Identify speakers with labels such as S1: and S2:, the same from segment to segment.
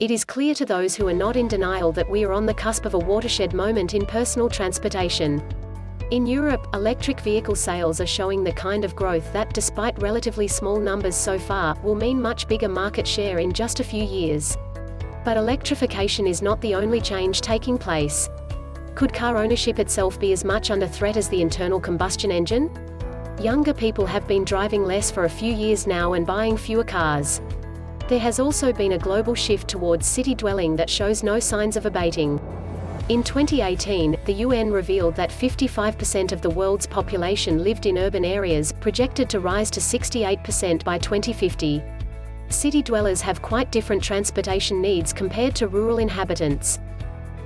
S1: It is clear to those who are not in denial that we are on the cusp of a watershed moment in personal transportation. In Europe, electric vehicle sales are showing the kind of growth that, despite relatively small numbers so far, will mean much bigger market share in just a few years. But electrification is not the only change taking place. Could car ownership itself be as much under threat as the internal combustion engine? Younger people have been driving less for a few years now and buying fewer cars. There has also been a global shift towards city dwelling that shows no signs of abating. In 2018, the UN revealed that 55% of the world's population lived in urban areas, projected to rise to 68% by 2050. City dwellers have quite different transportation needs compared to rural inhabitants.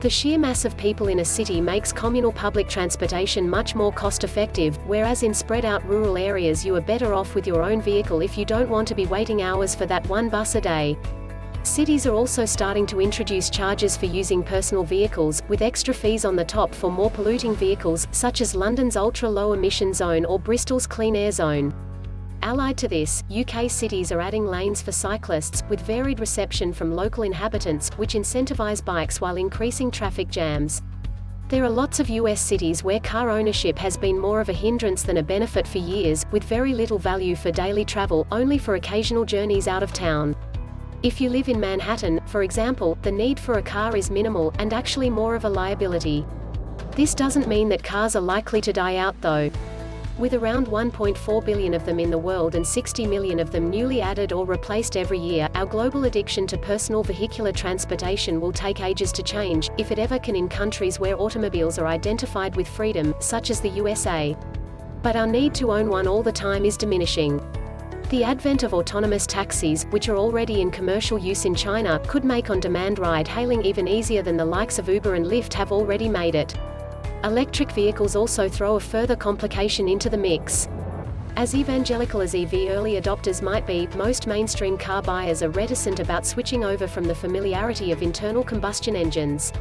S1: The sheer mass of people in a city makes communal public transportation much more cost-effective, whereas in spread-out rural areas you are better off with your own vehicle if you don't want to be waiting hours for that one bus a day. Cities are also starting to introduce charges for using personal vehicles, with extra fees on the top for more polluting vehicles, such as London's ultra-low emission zone or Bristol's clean air zone. Allied to this, UK cities are adding lanes for cyclists, with varied reception from local inhabitants, which incentivize bikes while increasing traffic jams. There are lots of US cities where car ownership has been more of a hindrance than a benefit for years, with very little value for daily travel, only for occasional journeys out of town. If you live in Manhattan, for example, the need for a car is minimal, and actually more of a liability. This doesn't mean that cars are likely to die out though. With around 1.4 billion of them in the world and 60 million of them newly added or replaced every year, our global addiction to personal vehicular transportation will take ages to change, if it ever can, in countries where automobiles are identified with freedom, such as the USA. But our need to own one all the time is diminishing. The advent of autonomous taxis, which are already in commercial use in China, could make on-demand ride-hailing even easier than the likes of Uber and Lyft have already made it. Electric vehicles also throw a further complication into the mix. As evangelical as EV early adopters might be, most mainstream car buyers are reticent about switching over from the familiarity of internal combustion engines.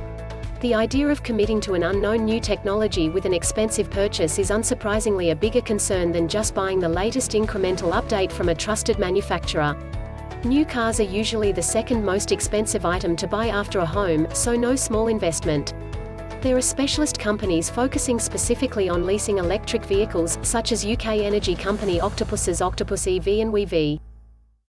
S1: The idea of committing to an unknown new technology with an expensive purchase is unsurprisingly a bigger concern than just buying the latest incremental update from a trusted manufacturer. New cars are usually the second most expensive item to buy after a home, so no small investment. There are specialist companies focusing specifically on leasing electric vehicles, such as UK energy company Octopus's Octopus EV and WeVee.